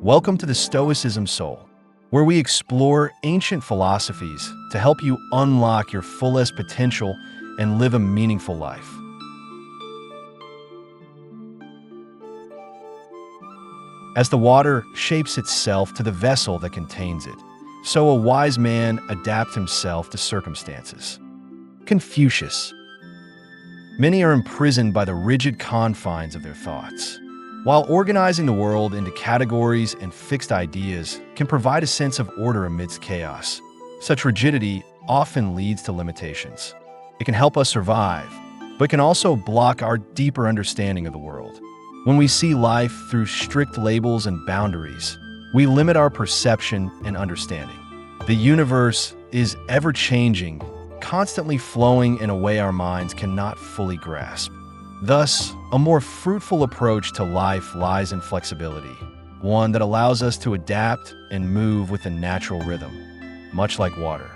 Welcome to the Stoicism Soul, where we explore ancient philosophies to help you unlock your fullest potential and live a meaningful life. As the water shapes itself to the vessel that contains it, so a wise man adapts himself to circumstances. Confucius. Many are imprisoned by the rigid confines of their thoughts. While organizing the world into categories and fixed ideas can provide a sense of order amidst chaos, such rigidity often leads to limitations. It can help us survive, but can also block our deeper understanding of the world. When we see life through strict labels and boundaries, we limit our perception and understanding. The universe is ever-changing, constantly flowing in a way our minds cannot fully grasp. Thus, a more fruitful approach to life lies in flexibility, one that allows us to adapt and move with a natural rhythm, much like water.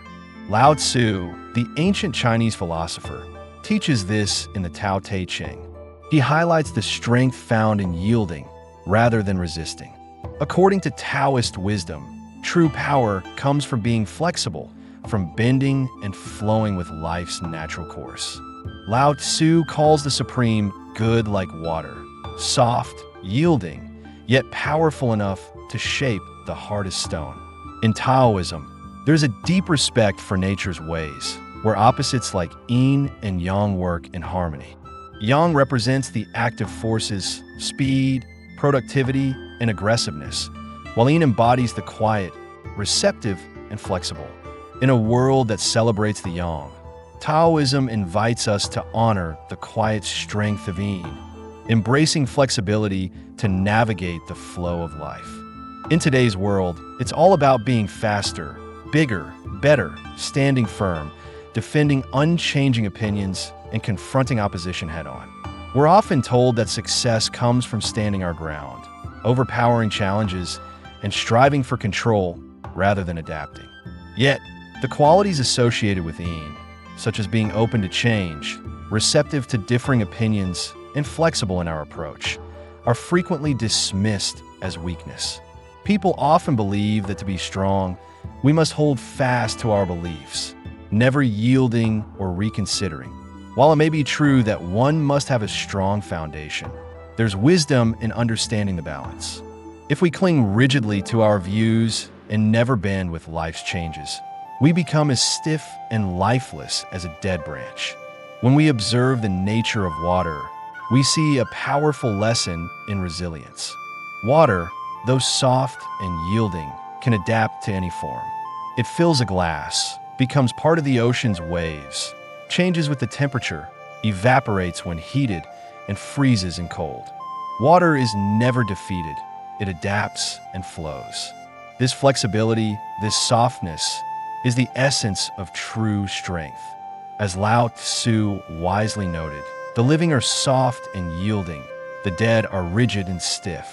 Lao Tzu, the ancient Chinese philosopher, teaches this in the Tao Te Ching. He highlights the strength found in yielding rather than resisting. According to Taoist wisdom, true power comes from being flexible, from bending and flowing with life's natural course. Lao Tzu calls the supreme good like water, soft, yielding, yet powerful enough to shape the hardest stone. In Taoism, there's a deep respect for nature's ways, where opposites like yin and yang work in harmony. Yang represents the active forces, speed, productivity, and aggressiveness, while yin embodies the quiet, receptive, and flexible. In a world that celebrates the yang, Taoism invites us to honor the quiet strength of yin, embracing flexibility to navigate the flow of life. In today's world, it's all about being faster, bigger, better, standing firm, defending unchanging opinions, and confronting opposition head-on. We're often told that success comes from standing our ground, overpowering challenges, and striving for control rather than adapting. Yet, the qualities associated with yin, such as being open to change, receptive to differing opinions, and flexible in our approach, are frequently dismissed as weakness. People often believe that to be strong, we must hold fast to our beliefs, never yielding or reconsidering. While it may be true that one must have a strong foundation, there's wisdom in understanding the balance. If we cling rigidly to our views and never bend with life's changes, we become as stiff and lifeless as a dead branch. When we observe the nature of water, we see a powerful lesson in resilience. Water, though soft and yielding, can adapt to any form. It fills a glass, becomes part of the ocean's waves, changes with the temperature, evaporates when heated, and freezes in cold. Water is never defeated. It adapts and flows. This flexibility, this softness, is the essence of true strength. As Lao Tzu wisely noted, the living are soft and yielding, the dead are rigid and stiff.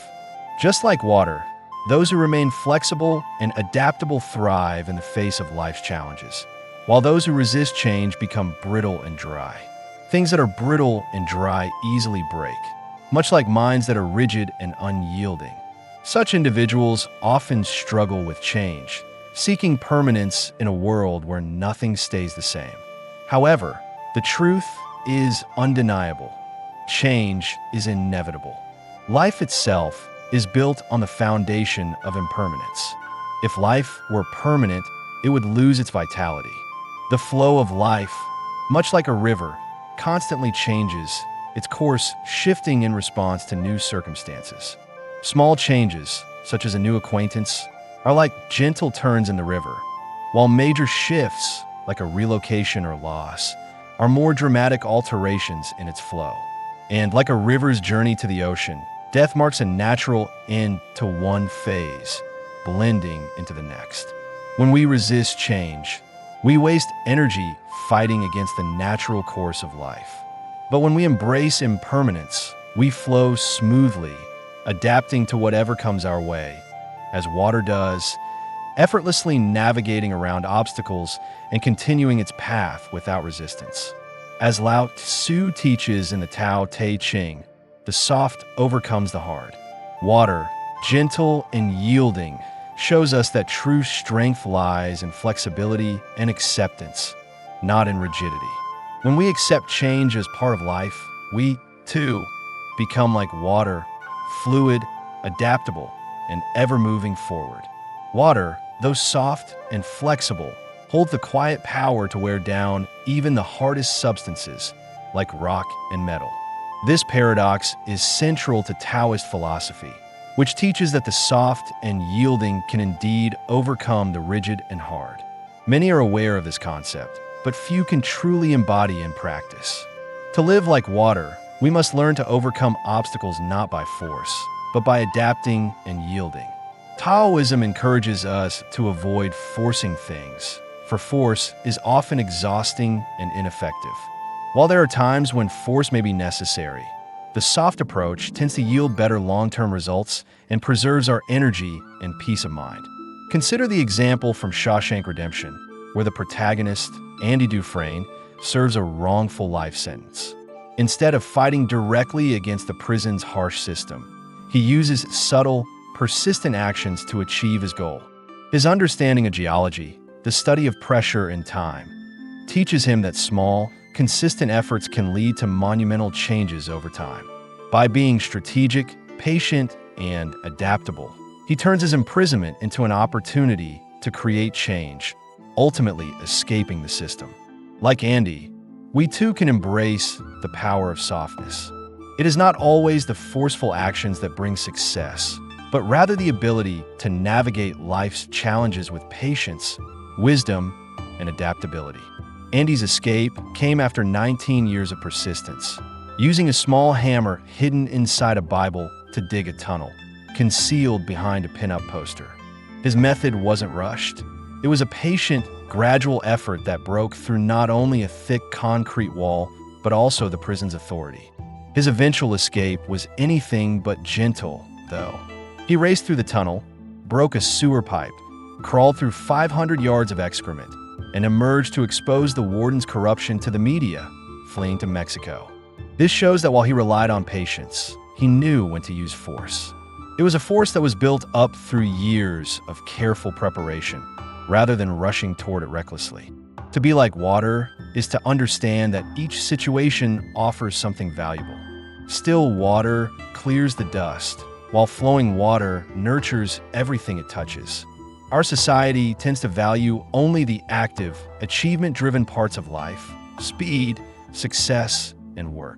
Just like water, those who remain flexible and adaptable thrive in the face of life's challenges, while those who resist change become brittle and dry. Things that are brittle and dry easily break, much like minds that are rigid and unyielding. Such individuals often struggle with change, seeking permanence in a world where nothing stays the same. However, the truth is undeniable. Change is inevitable. Life itself is built on the foundation of impermanence. If life were permanent, it would lose its vitality. The flow of life, much like a river, constantly changes, its course shifting in response to new circumstances. Small changes, such as a new acquaintance, are like gentle turns in the river, while major shifts, like a relocation or loss, are more dramatic alterations in its flow. And like a river's journey to the ocean, death marks a natural end to one phase, blending into the next. When we resist change, we waste energy fighting against the natural course of life. But when we embrace impermanence, we flow smoothly, adapting to whatever comes our way, as water does, effortlessly navigating around obstacles and continuing its path without resistance. As Lao Tzu teaches in the Tao Te Ching, the soft overcomes the hard. Water, gentle and yielding, shows us that true strength lies in flexibility and acceptance, not in rigidity. When we accept change as part of life, we, too, become like water, fluid, adaptable, and ever moving forward. Water, though soft and flexible, holds the quiet power to wear down even the hardest substances, like rock and metal. This paradox is central to Taoist philosophy, which teaches that the soft and yielding can indeed overcome the rigid and hard. Many are aware of this concept, but few can truly embody in practice. To live like water, we must learn to overcome obstacles not by force, but by adapting and yielding. Taoism encourages us to avoid forcing things, for force is often exhausting and ineffective. While there are times when force may be necessary, the soft approach tends to yield better long-term results and preserves our energy and peace of mind. Consider the example from Shawshank Redemption, where the protagonist, Andy Dufresne, serves a wrongful life sentence. Instead of fighting directly against the prison's harsh system, he uses subtle, persistent actions to achieve his goal. His understanding of geology, the study of pressure and time, teaches him that small, consistent efforts can lead to monumental changes over time. By being strategic, patient, and adaptable, he turns his imprisonment into an opportunity to create change, ultimately escaping the system. Like Andy, we too can embrace the power of softness. It is not always the forceful actions that bring success, but rather the ability to navigate life's challenges with patience, wisdom, and adaptability. Andy's escape came after 19 years of persistence, using a small hammer hidden inside a Bible to dig a tunnel, concealed behind a pinup poster. His method wasn't rushed. It was a patient, gradual effort that broke through not only a thick concrete wall, but also the prison's authority. His eventual escape was anything but gentle, though. He raced through the tunnel, broke a sewer pipe, crawled through 500 yards of excrement, and emerged to expose the warden's corruption to the media, fleeing to Mexico. This shows that while he relied on patience, he knew when to use force. It was a force that was built up through years of careful preparation, rather than rushing toward it recklessly. To be like water is to understand that each situation offers something valuable. Still water clears the dust, while flowing water nurtures everything it touches. Our society tends to value only the active, achievement-driven parts of life: speed, success, and work.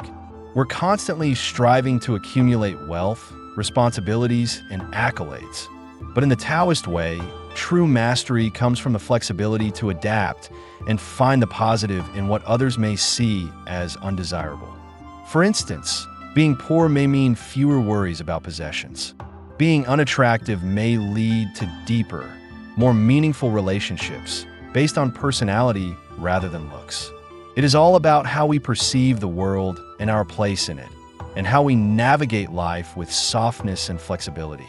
We're constantly striving to accumulate wealth, responsibilities, and accolades. But in the Taoist way, true mastery comes from the flexibility to adapt and find the positive in what others may see as undesirable. For instance, being poor may mean fewer worries about possessions. Being unattractive may lead to deeper, more meaningful relationships based on personality rather than looks. It is all about how we perceive the world and our place in it, and how we navigate life with softness and flexibility.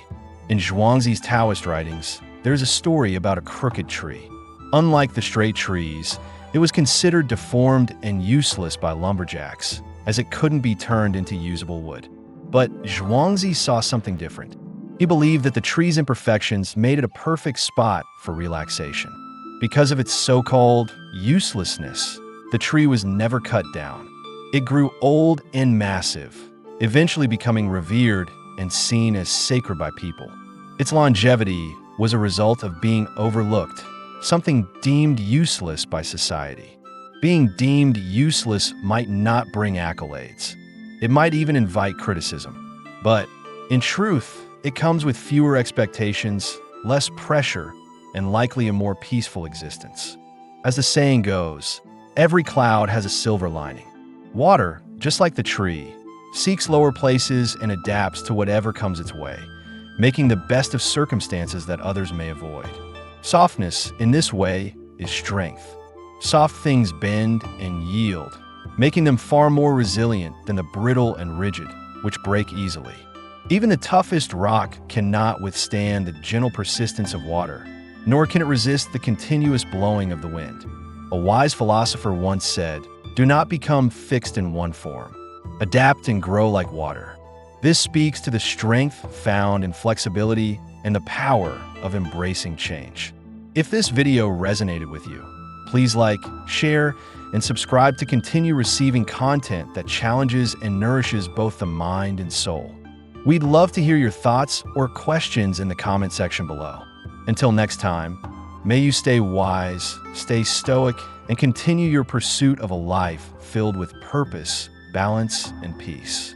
In Zhuangzi's Taoist writings, there's a story about a crooked tree. Unlike the straight trees, it was considered deformed and useless by lumberjacks, as it couldn't be turned into usable wood. But Zhuangzi saw something different. He believed that the tree's imperfections made it a perfect spot for relaxation. Because of its so-called uselessness, the tree was never cut down. It grew old and massive, eventually becoming revered and seen as sacred by people. Its longevity was a result of being overlooked, something deemed useless by society. Being deemed useless might not bring accolades. It might even invite criticism. But, in truth, it comes with fewer expectations, less pressure, and likely a more peaceful existence. As the saying goes, every cloud has a silver lining. Water, just like the tree, seeks lower places and adapts to whatever comes its way, making the best of circumstances that others may avoid. Softness, in this way, is strength. Soft things bend and yield, making them far more resilient than the brittle and rigid, which break easily. Even the toughest rock cannot withstand the gentle persistence of water, nor can it resist the continuous blowing of the wind. A wise philosopher once said, "Do not become fixed in one form. Adapt and grow like water." This speaks to the strength found in flexibility and the power of embracing change. If this video resonated with you, please like, share, and subscribe to continue receiving content that challenges and nourishes both the mind and soul. We'd love to hear your thoughts or questions in the comment section below. Until next time, may you stay wise, stay stoic, and continue your pursuit of a life filled with purpose, balance, and peace.